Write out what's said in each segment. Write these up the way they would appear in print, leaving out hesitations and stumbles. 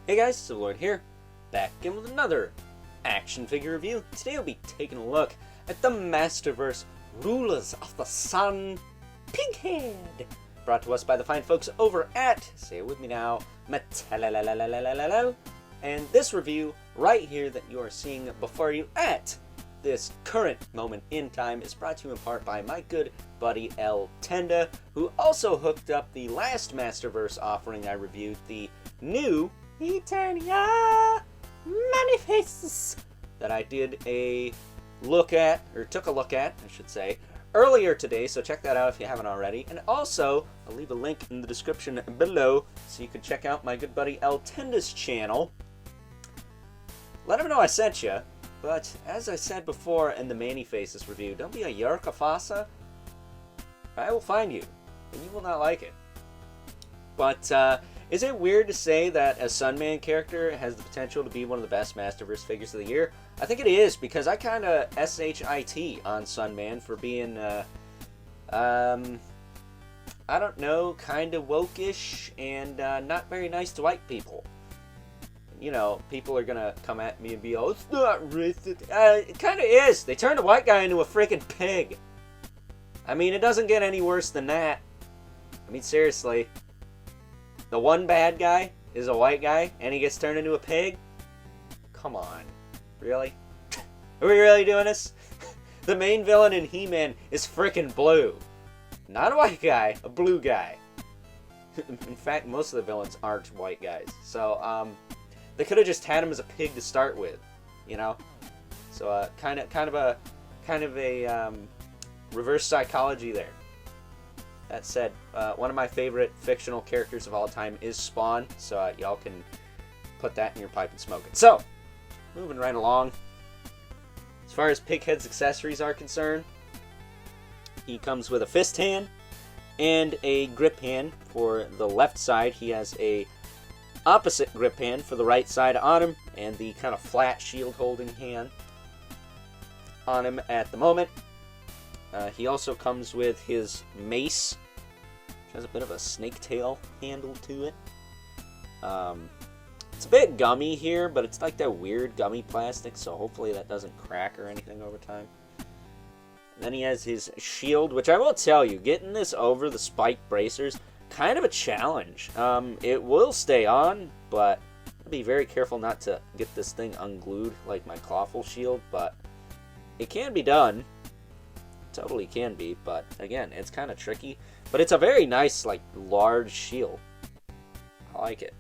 Hey guys, Silverlord here, back again with another action figure review. Today we'll be taking a look at the Masterverse Rulers of the Sun Pighead, brought to us by the fine folks over at, say it with me now, Mattel. And this review right here that you are seeing before you at this current moment in time is brought to you in part by my good buddy Eltenda, who also hooked up the last Masterverse offering I reviewed, the new Eltenda Many Faces, that I did a look at, or took a look at, I should say, earlier today, so check that out if you haven't already. And also, I'll leave a link in the description below so you can check out my good buddy Eltenda's channel. Let him know I sent you. But, as I said before in the Many Faces review, don't be a Yarkafasa. I will find you, and you will not like it. But, is it weird to say that a Sunman character has the potential to be one of the best Masterverse figures of the year? I think it is, because I kind of SHIT on Sunman for being, I don't know, kind of woke-ish and not very nice to white people. You know, people are gonna come at me and be, oh, it's not racist. It kind of is. They turned a white guy into a freaking pig. I mean, it doesn't get any worse than that. I mean, seriously. The one bad guy is a white guy, and he gets turned into a pig? Come on. Really? Are we really doing this? The main villain in He-Man is freaking blue. Not a white guy, a blue guy. In fact, most of the villains aren't white guys. So, they could have just had him as a pig to start with, you know. So kind of a reverse psychology there. That said, one of my favorite fictional characters of all time is Spawn, so y'all can put that in your pipe and smoke it. So, moving right along. As far as Pighead's accessories are concerned, he comes with a fist hand and a grip hand for the left side. He has a opposite grip hand for the right side on him, and the kind of flat shield holding hand on him at the moment. He also comes with his mace, which has a bit of a snake tail handle to it. It's a bit gummy here, but it's like that weird gummy plastic, so hopefully that doesn't crack or anything over time. And then he has his shield, which I will tell you, getting this over the spiked bracers, kind of a challenge. It will stay on, but I'll be very careful not to get this thing unglued like my clawful shield, but it can be done. Totally can be, but again, it's kind of tricky. But it's a very nice, like, large shield. I like it.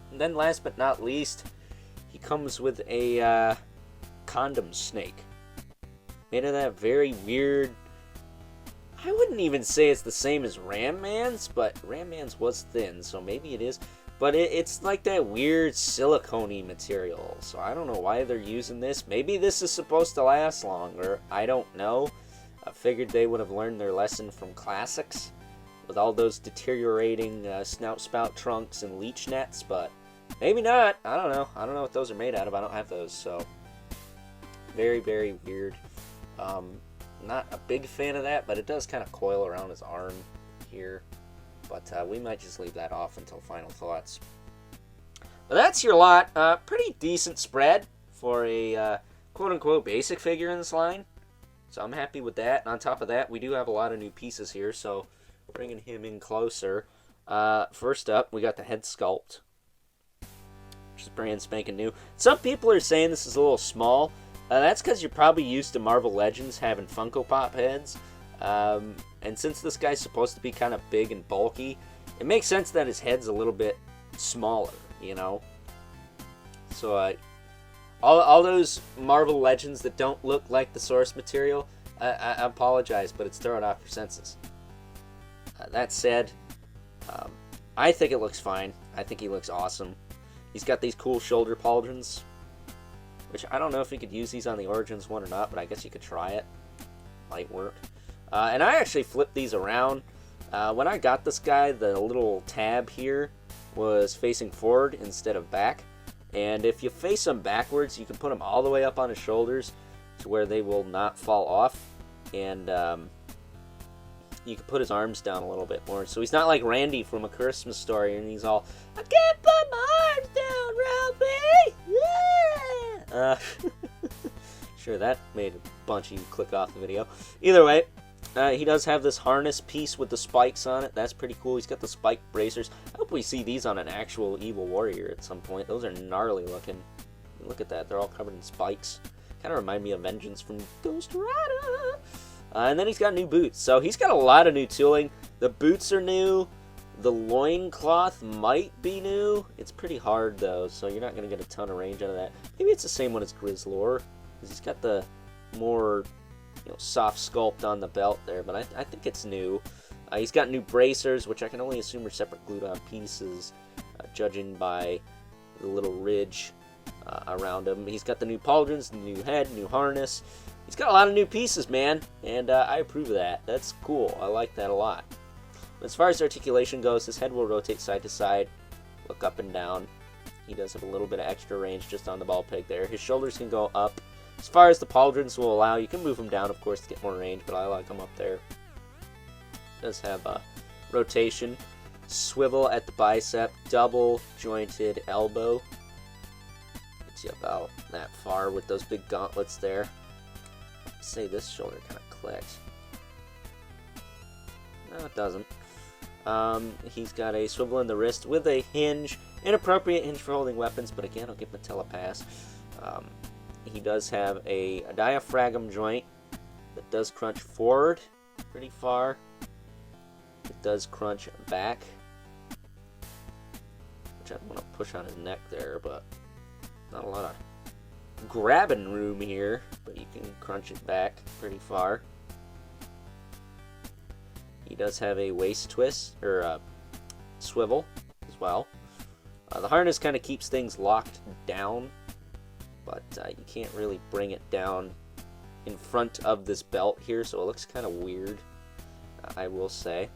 And then last but not least, he comes with a condom snake. Made of that very weird, I wouldn't even say it's the same as Ram Man's, but Ram Man's was thin, so maybe it is. But it's like that weird silicone-y material, so I don't know why they're using this. Maybe this is supposed to last longer. I don't know. I figured they would have learned their lesson from classics with all those deteriorating snout spout trunks and leech nets, but maybe not. I don't know. I don't know what those are made out of. I don't have those, so very, very weird. Not a big fan of that, but it does kind of coil around his arm here. But we might just leave that off until final thoughts. But that's your lot. Pretty decent spread for a quote-unquote basic figure in this line. So I'm happy with that. And on top of that, we do have a lot of new pieces here, so bringing him in closer. First up, we got the head sculpt, which is brand spanking new. Some people are saying this is a little small. That's because you're probably used to Marvel Legends having Funko Pop heads. And since this guy's supposed to be kind of big and bulky, it makes sense that his head's a little bit smaller, you know? So, all those Marvel Legends that don't look like the source material, I apologize, but it's throwing off your senses. That said, I think it looks fine. I think he looks awesome. He's got these cool shoulder pauldrons, which I don't know if you could use these on the Origins one or not, but I guess you could try it. Might work. And I actually flipped these around. When I got this guy, the little tab here was facing forward instead of back. And if you face them backwards, you can put them all the way up on his shoulders to where they will not fall off. And you can put his arms down a little bit more. So he's not like Randy from A Christmas Story, and he's all, I can't put my Uh, sure, that made a bunch of you click off the video. Either way, he does have this harness piece with the spikes on it. That's pretty cool. He's got the spike bracers. I hope we see these on an actual evil warrior at some point. Those are gnarly looking. Look at that. They're all covered in spikes. Kind of remind me of Vengeance from Ghost Rider. And then he's got new boots. So he's got a lot of new tooling. The boots are new. The loincloth might be new. It's pretty hard, though, so you're not going to get a ton of range out of that. Maybe it's the same one as Grizzlor, because he's got the more, soft sculpt on the belt there, but I think it's new. He's got new bracers, which I can only assume are separate glued-on pieces, judging by the little ridge around him. He's got the new pauldrons, the new head, new harness. He's got a lot of new pieces, man, and I approve of that. That's cool. I like that a lot. As far as articulation goes, his head will rotate side to side, look up and down. He does have a little bit of extra range just on the ball peg there. His shoulders can go up. As far as the pauldrons will allow, you can move them down, of course, to get more range, but I like them up there. Does have a rotation, swivel at the bicep, double jointed elbow. Gets you about that far with those big gauntlets there. I'd say this shoulder kind of clicks. No, it doesn't. He's got a swivel in the wrist with a hinge, inappropriate hinge for holding weapons, but again, I'll give Mattel a pass. He does have a diaphragm joint that does crunch forward pretty far. It does crunch back, which I don't want to push on his neck there, but not a lot of grabbing room here, but you can crunch it back pretty far. He does have a waist twist, or swivel, as well. The harness kind of keeps things locked down, but you can't really bring it down in front of this belt here, so it looks kind of weird, I will say.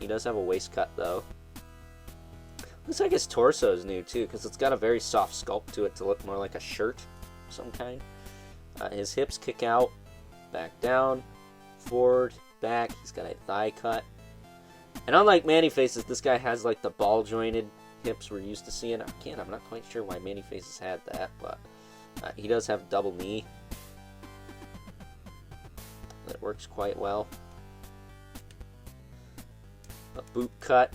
He does have a waist cut, though. Looks like his torso is new, too, because it's got a very soft sculpt to it to look more like a shirt of some kind. His hips kick out, back down, forward, back. He's got a thigh cut. And unlike Man-E-Face's, this guy has like the ball jointed hips we're used to seeing. Again, I'm not quite sure why Man-E-Face's had that, but he does have double knee. That works quite well. A boot cut,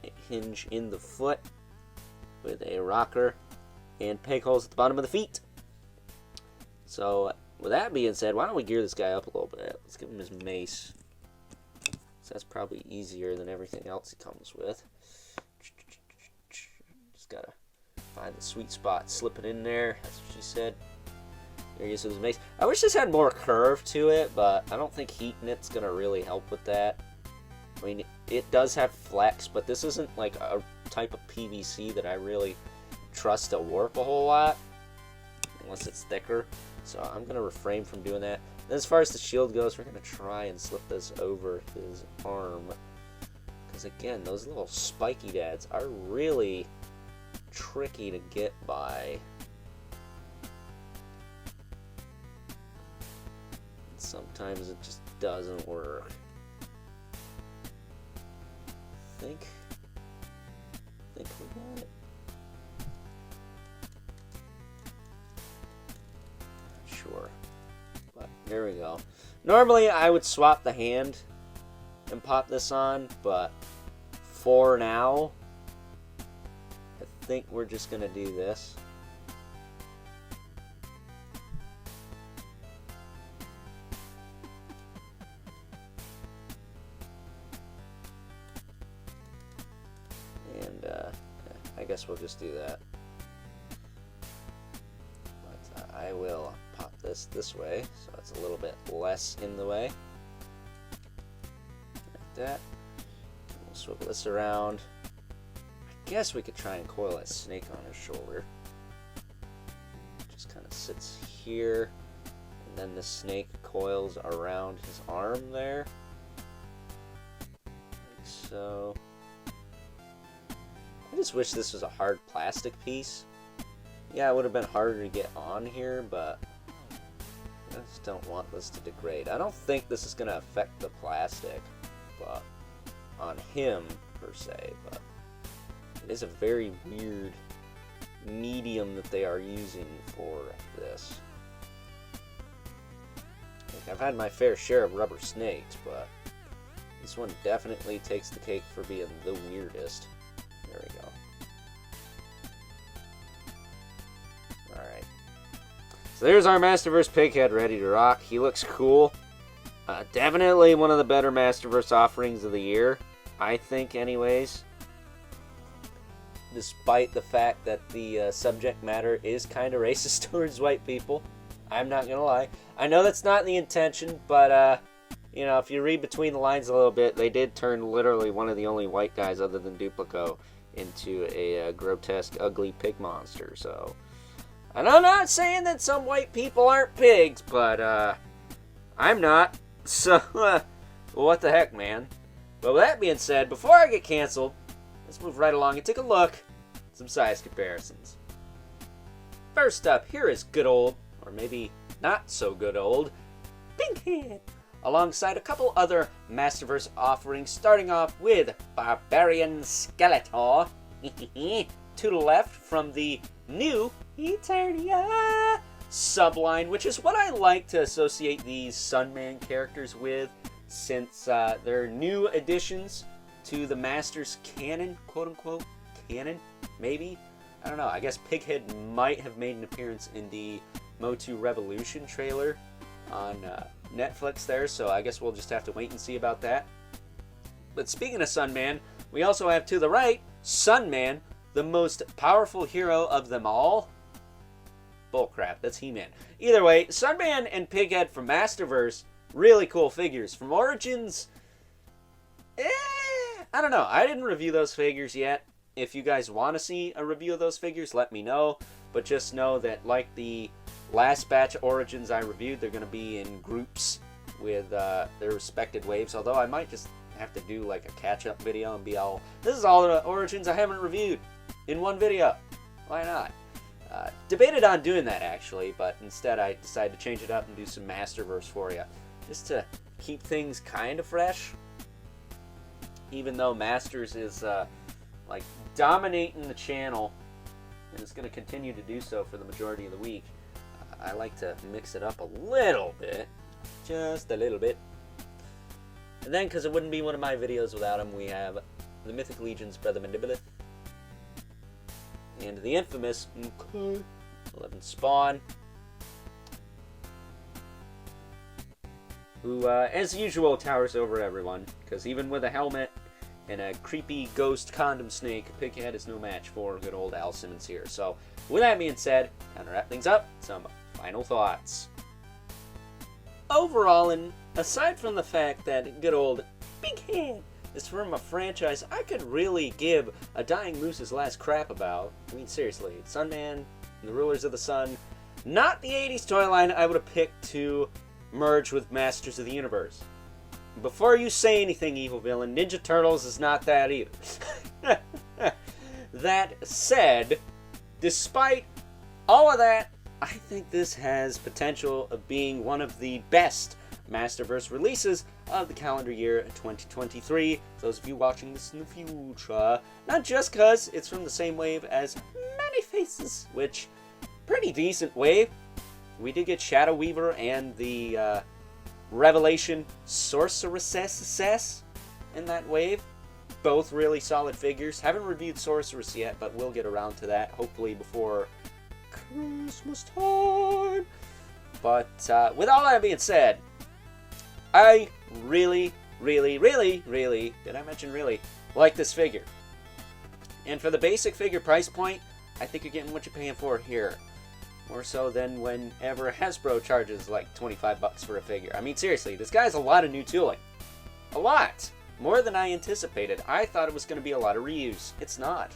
a hinge in the foot with a rocker, and peg holes at the bottom of the feet. So, with that being said, why don't we gear this guy up a little bit? Let's give him his mace. So that's probably easier than everything else he comes with. Just gotta find the sweet spot, slip it in there. That's what she said. There he is with his mace. I wish this had more curve to it, but I don't think heating it's gonna really help with that. I mean, it does have flex, but this isn't like a type of PVC that I really trust to warp a whole lot, unless it's thicker. So I'm going to refrain from doing that. And as far as the shield goes, we're going to try and slip this over his arm. Because again, those little spiky dads are really tricky to get by. And sometimes it just doesn't work. I think we got it. Sure. But there we go. Normally I would swap the hand and pop this on, but for now, I think we're just going to do this. And I guess we'll just do that. But I will pop this way, so it's a little bit less in the way. Like that. We'll swivel this around. I guess we could try and coil that snake on his shoulder. Just kind of sits here, and then the snake coils around his arm there. Like so. I just wish this was a hard plastic piece. Yeah, it would have been harder to get on here, but I just don't want this to degrade. I don't think this is going to affect the plastic, but on him per se, but it is a very weird medium that they are using for this. Like, I've had my fair share of rubber snakes, but this one definitely takes the cake for being the weirdest. There we go. Alright. So there's our Masterverse Pighead ready to rock. He looks cool. Definitely one of the better Masterverse offerings of the year, I think anyways. Despite the fact that the subject matter is kind of racist towards white people. I'm not gonna lie. I know that's not the intention, but, you know, if you read between the lines a little bit, they did turn literally one of the only white guys other than Duplico into a grotesque, ugly pig monster, so... And I'm not saying that some white people aren't pigs, but, I'm not. So, what the heck, man? But with that being said, before I get canceled, let's move right along and take a look at some size comparisons. First up, here is good old, or maybe not so good old, Pighead, alongside a couple other Masterverse offerings, starting off with Barbarian Skeletor, to the left from the new Eternia subline, which is what I like to associate these Sunman characters with, since they're new additions to the Masters canon, quote-unquote canon, maybe? I don't know, I guess Pighead might have made an appearance in the Motu Revolution trailer on Netflix there, so I guess we'll just have to wait and see about that. But speaking of Sunman, we also have to the right, Sunman, the most powerful hero of them all. Bullcrap, that's He-Man. Either way, Sunman and Pighead from Masterverse, really cool figures. From Origins, I don't know. I didn't review those figures yet. If you guys want to see a review of those figures, let me know. But just know that, like the last batch of Origins I reviewed, they're going to be in groups with their respected waves. Although I might just have to do like a catch-up video and be all, this is all the Origins I haven't reviewed in one video. Why not? Debated on doing that actually, but instead I decided to change it up and do some Masterverse for you, just to keep things kind of fresh. Even though Masters is like dominating the channel, and it's going to continue to do so for the majority of the week, I like to mix it up a little bit, just a little bit. And then, because it wouldn't be one of my videos without him, we have the Mythic Legion's Brother Mandibulus, and the infamous 11 Spawn, who, as usual, towers over everyone, because even with a helmet and a creepy ghost condom snake, Pighead is no match for good old Al Simmons here. So, with that being said, time to wrap things up, some final thoughts. Overall, and aside from the fact that good old Pighead is from a franchise I could really give a dying moose's last crap about. I mean, seriously, Sunman, the Rulers of the Sun, not the 80s toy line I would have picked to merge with Masters of the Universe. Before you say anything, evil villain, Ninja Turtles is not that either. That said, despite all of that, I think this has potential of being one of the best Masterverse releases of the calendar year 2023. Those of you watching this in the future, not just because it's from the same wave as Many Faces, which, pretty decent wave. We did get Shadow Weaver and the Revelation Sorceress in that wave. Both really solid figures. Haven't reviewed Sorceress yet, but we'll get around to that, hopefully before Christmas time. But with all that being said, I really, did I mention really, like this figure. And for the basic figure price point, I think you're getting what you're paying for here. More so than whenever Hasbro charges like 25 bucks for a figure. I mean, seriously, this guy has a lot of new tooling. A lot! More than I anticipated. I thought it was going to be a lot of reuse. It's not.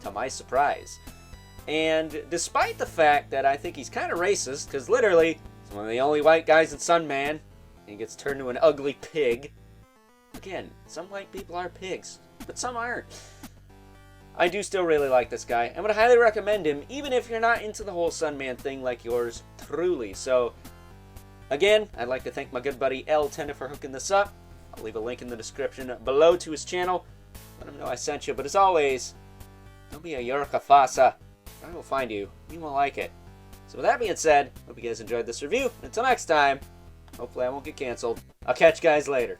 To my surprise. And despite the fact that I think he's kind of racist, because literally, he's one of the only white guys in Sunman, and he gets turned into an ugly pig. Again, some white people are pigs, but some aren't. I do still really like this guy. I'm going to highly recommend him, even if you're not into the whole Sunman thing like yours truly. So, again, I'd like to thank my good buddy Eltenda for hooking this up. I'll leave a link in the description below to his channel. Let him know I sent you. But as always, don't be a Yurka Fasa. I will find you. You will like it. So with that being said, hope you guys enjoyed this review. Until next time, hopefully I won't get canceled. I'll catch you guys later.